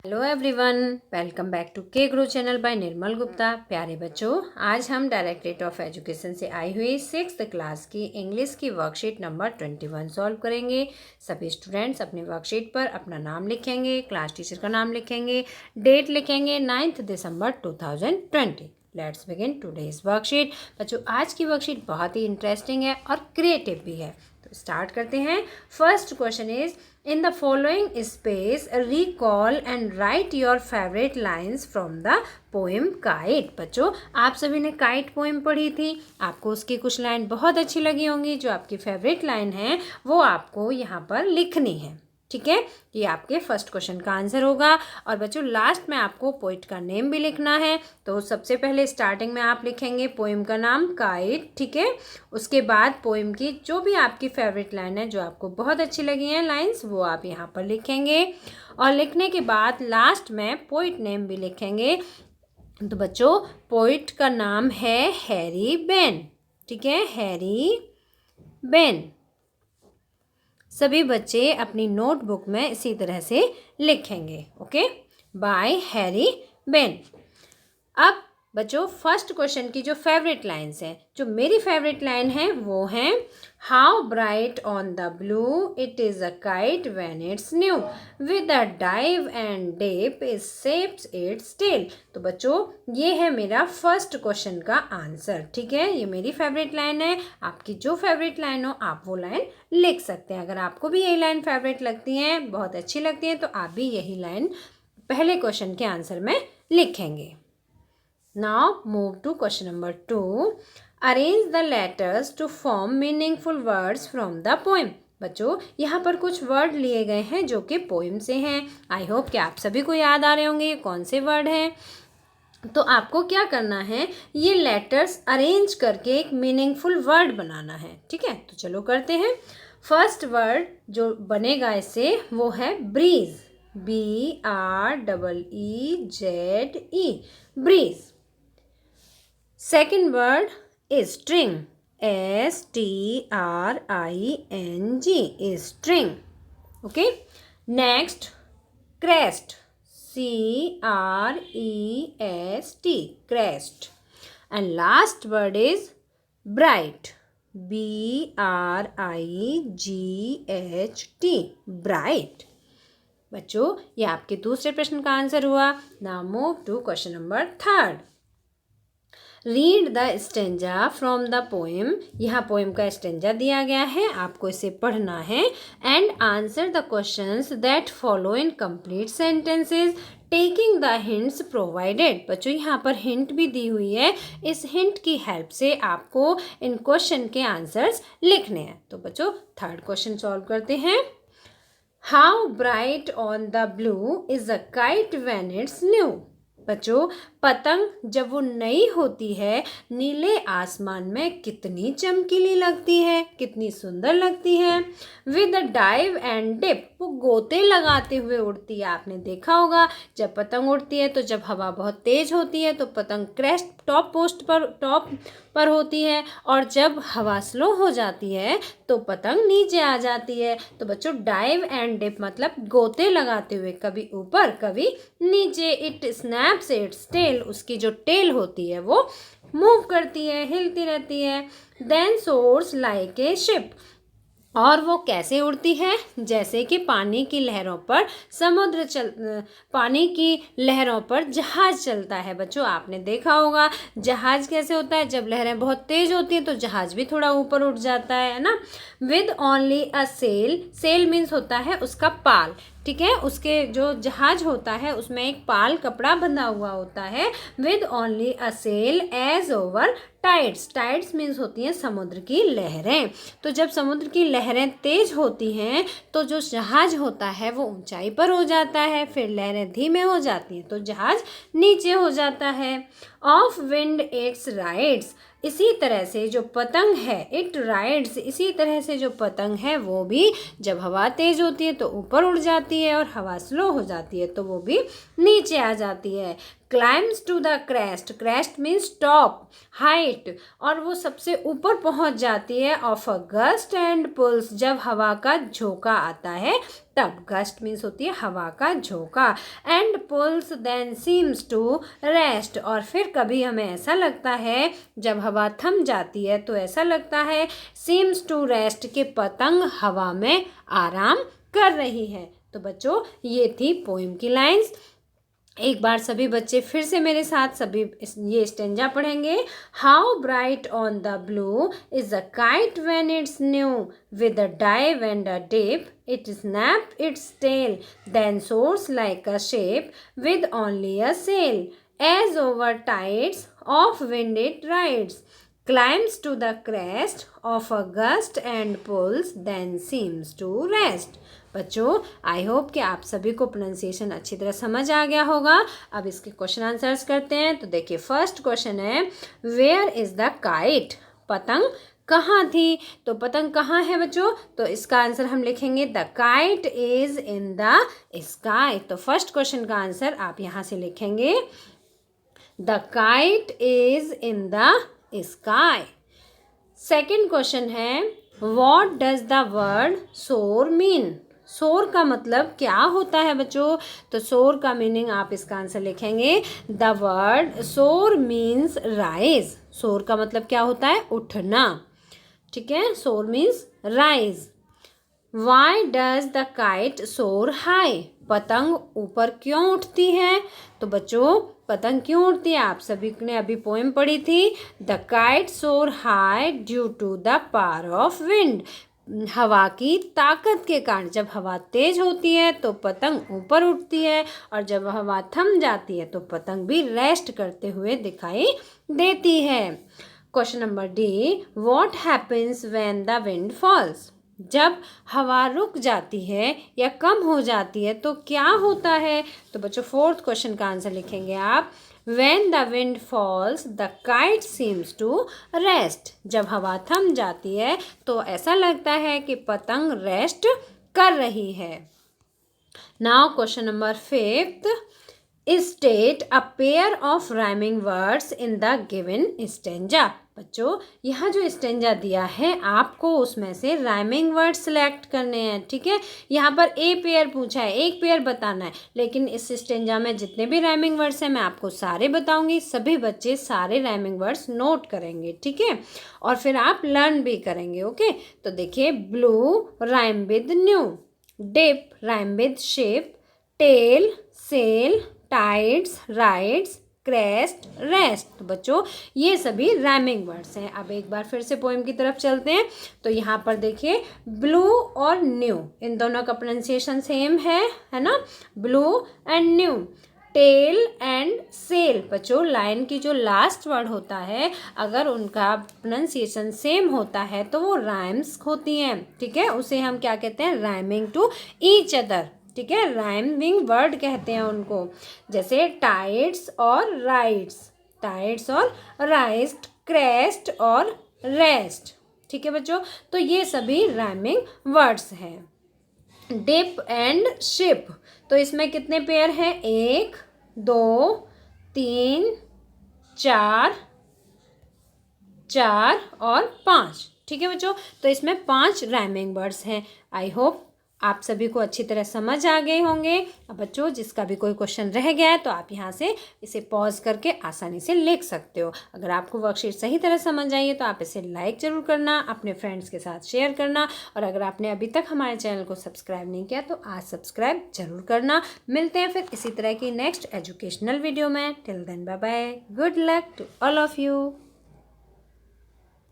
Hello everyone, welcome back to K Grow channel by Nirmal Gupta. प्यारे बच्चों, आज हम डायरेक्टरेट ऑफ एजुकेशन से आई हुई 6th क्लास की इंग्लिश की वर्कशीट नंबर 21 सॉल्व करेंगे। सभी स्टूडेंट्स अपनी वर्कशीट पर अपना नाम लिखेंगे, क्लास टीचर का नाम लिखेंगे, डेट लिखेंगे 9 दिसंबर 2020। Let's begin today's worksheet. बच्चों, आज की वर्कशीट बहुत ही इंटरेस्टिंग है और क्रिएटिव भी है, तो स्टार्ट करते हैं। First question is, in the following space recall and write your favorite lines from the poem kite। बच्चों, आप सभी ने काइट पोएम पढ़ी थी, आपको उसकी कुछ लाइन बहुत अच्छी लगी होंगी। जो आपकी फेवरेट लाइन है वो आपको यहाँ पर लिखनी है, ठीक है। ये आपके फर्स्ट क्वेश्चन का आंसर होगा। और बच्चों, लास्ट में आपको पोइट का नेम भी लिखना है। तो सबसे पहले स्टार्टिंग में आप लिखेंगे पोएम का नाम काइट, ठीक है। उसके बाद पोएम की जो भी आपकी फेवरेट लाइन है, जो आपको बहुत अच्छी लगी हैं लाइंस, वो आप यहाँ पर लिखेंगे। और लिखने के बाद लास्ट में पोइट नेम भी लिखेंगे। तो बच्चों, पोइट का नाम है हैरी बेन, ठीक है, हैरी बेन। सभी बच्चे अपनी नोटबुक में इसी तरह से लिखेंगे, ओके, बाय हैरी बेन। अब बच्चों, फर्स्ट क्वेश्चन की जो फेवरेट लाइन्स हैं, जो मेरी फेवरेट लाइन है वो हैं, how bright on the blue it is a kite when it's new with a dive and dip it shapes its tail. तो बच्चों, ये है मेरा फर्स्ट क्वेश्चन का आंसर, ठीक है। ये मेरी फेवरेट लाइन है। आपकी जो फेवरेट लाइन हो आप वो लाइन लिख सकते हैं। अगर आपको भी यही लाइन फेवरेट लगती है, बहुत अच्छी लगती है, तो आप भी यही लाइन पहले क्वेश्चन के आंसर में लिखेंगे। Now move to question number 2. Arrange the letters to form meaningful words from the poem। बच्चों, यहाँ पर कुछ वर्ड लिए गए हैं जो कि पोएम से हैं। आई होप कि आप सभी को याद आ रहे होंगे ये कौन से वर्ड हैं। तो आपको क्या करना है, ये लेटर्स अरेंज करके एक मीनिंगफुल वर्ड बनाना है, ठीक है। तो चलो करते हैं। फर्स्ट वर्ड जो बनेगा इससे वो है breeze, BREEZE, breeze. Second word is string, STRING, is string, okay. Next, crest, CREST, crest. And last word is bright, BRIGHT, bright। बच्चों, ये आपके दूसरे प्रश्न का आंसर हुआ। Now move to question number 3rd। Read the stanza from the poem. यहाँ poem का stanza दिया गया है, आपको इसे पढ़ना है। And answer the questions that follow in complete sentences taking the hints provided. बच्चों, यहाँ पर हिंट भी दी हुई है। इस हिंट की हेल्प से आपको इन क्वेश्चन के आंसर्स लिखने हैं। तो बच्चों, थर्ड क्वेश्चन सॉल्व करते हैं। How bright on the blue is a kite when it's new. बच्चों, पतंग जब वो नई होती है, नीले आसमान में कितनी चमकीली लगती है, कितनी सुंदर लगती है। With a dive and dip, वो गोते लगाते हुए उड़ती है। आपने देखा होगा जब पतंग उड़ती है तो जब हवा बहुत तेज होती है तो पतंग क्रेस्ट टॉप पर होती है, और जब हवा स्लो हो जाती है तो पतंग नीचे आ जाती है। तो बच्चों, डाइव एंड डिप मतलब गोते लगाते हुए, कभी ऊपर कभी नीचे। इट स्नैप्स इट्स टेल, उसकी जो टेल होती है वो मूव करती है, हिलती रहती है। Then soars like a ship, और वो कैसे उड़ती है, जैसे कि पानी की लहरों पर पानी की लहरों पर जहाज चलता है। बच्चों, आपने देखा होगा जहाज कैसे होता है, जब लहरें बहुत तेज होती हैं तो जहाज भी थोड़ा ऊपर उठ जाता है ना। With only a sail, sail means होता है उसका पाल, ठीक है। उसके जो जहाज होता है उसमें एक पाल कपड़ा बंधा हुआ होता है। With only a sail as over tides, tides means होती हैं समुद्र की लहरें। तो जब समुद्र की लहरें तेज होती हैं तो जो जहाज होता है वो ऊंचाई पर हो जाता है, फिर लहरें धीमे हो जाती हैं तो जहाज नीचे हो जाता है। ऑफ विंड इट्स राइड्स, इसी तरह से जो पतंग है, इट राइड्स, इसी तरह से जो पतंग है वो भी जब हवा तेज होती है तो ऊपर उड़ जाती है और हवा स्लो हो जाती है तो वो भी नीचे आ जाती है। Climbs to the crest, crest means top, height, और वो सबसे ऊपर पहुंच जाती है of a gust and pulls, जब हवा का झोंका आता है तब। गस्ट मीन्स होती है हवा का झोंका, and pulls then seems to rest, और फिर कभी हमें ऐसा लगता है जब हवा थम जाती है तो ऐसा लगता है सीम्स टू रेस्ट कि पतंग हवा में आराम कर रही है। तो बच्चों ये थी पोइम की लाइंस। एक बार सभी बच्चे फिर से मेरे साथ सभी ये स्टेंजा पढ़ेंगे। How bright on the blue is a kite when it's new, with a dive and a dip it snapped its tail, then soars like a ship with only a sail, as over tides of wind it rides, climbs to the crest of a gust and pulls, then seems to rest। बच्चों I hope कि आप सभी को pronunciation अच्छी तरह समझ आ गया होगा। अब इसके क्वेश्चन आंसर्स करते हैं। तो देखिए फर्स्ट क्वेश्चन है वेयर इज द काइट, पतंग कहाँ थी। तो पतंग कहाँ है बच्चों, तो इसका आंसर हम लिखेंगे the kite is in the sky. तो फर्स्ट क्वेश्चन का आंसर आप यहाँ से लिखेंगे the kite is in the sky. Second question है व्हाट डज द वर्ड सोर मीन, सोर का मतलब क्या होता है बच्चों। तो सोर का मीनिंग आप इसका आंसर लिखेंगे द वर्ड सोर मीन्स राइज। सोर का मतलब क्या होता है, उठना, ठीक है, सोर means rise. Why does the kite soar high, पतंग ऊपर क्यों उठती है। तो बच्चों पतंग क्यों उड़ती है, आप सभी ने अभी पोएम पढ़ी थी the kite soar high due to the power of wind, हवा की ताकत के कारण। जब हवा तेज होती है तो पतंग ऊपर उठती है, और जब हवा थम जाती है तो पतंग भी रेस्ट करते हुए दिखाई देती है। Question number D what happens when the wind falls, जब हवा रुक जाती है या कम हो जाती है तो क्या होता है। तो बच्चों फोर्थ क्वेश्चन का आंसर लिखेंगे आप When the wind falls, the kite seems to rest, जब हवा थम जाती है तो ऐसा लगता है कि पतंग रेस्ट कर रही है। Now question number fifth state a pair of rhyming words in the given stanza. बच्चों यहाँ जो स्टेंजा दिया है आपको उसमें से राइमिंग वर्ड सेलेक्ट करने हैं, ठीक है। यहाँ पर ए पेयर पूछा है, एक पेयर बताना है, लेकिन इस स्टेंजा में जितने भी राइमिंग वर्ड्स हैं मैं आपको सारे बताऊंगी। सभी बच्चे सारे राइमिंग वर्ड्स नोट करेंगे, ठीक है, और फिर आप लर्न भी करेंगे, ओके। तो देखिए blue rhyme with new, dip rhyme with ship, tail sail, tides rides, crest rest. तो बच्चों ये सभी राइमिंग वर्ड्स हैं। अब एक बार फिर से पोएम की तरफ चलते हैं। तो यहाँ पर देखिए ब्लू और न्यू इन दोनों का प्रोनाउंसिएशन सेम है ना, blue and new. Tail and sail, बच्चों लाइन की जो लास्ट वर्ड होता है अगर उनका प्रोनाउंसिएशन सेम होता है तो वो राइम्स होती हैं, ठीक है, उसे हम क्या कहते हैं, राइमिंग टू ईच अदर, ठीक है, राइमिंग वर्ड कहते हैं उनको। जैसे टाइड्स और राइड्स, टाइड्स और राइस्ट, क्रेस्ट और रेस्ट, ठीक है बच्चों। तो ये सभी राइमिंग वर्ड्स हैं। डिप एंड शिप, तो इसमें कितने पेयर हैं, 1 2 3 4 4 और 5, ठीक है बच्चों। तो इसमें 5 राइमिंग वर्ड्स हैं। आई होप आप सभी को अच्छी तरह समझ आ गए होंगे। अब बच्चों जिसका भी कोई क्वेश्चन रह गया है तो आप यहाँ से इसे पॉज करके आसानी से लिख सकते हो। अगर आपको वर्कशीट सही तरह समझ आई है तो आप इसे लाइक ज़रूर करना, अपने फ्रेंड्स के साथ शेयर करना, और अगर आपने अभी तक हमारे चैनल को सब्सक्राइब नहीं किया तो आज सब्सक्राइब जरूर करना। मिलते हैं फिर इसी तरह की नेक्स्ट एजुकेशनल वीडियो में। Till then bye bye, good luck to all of you.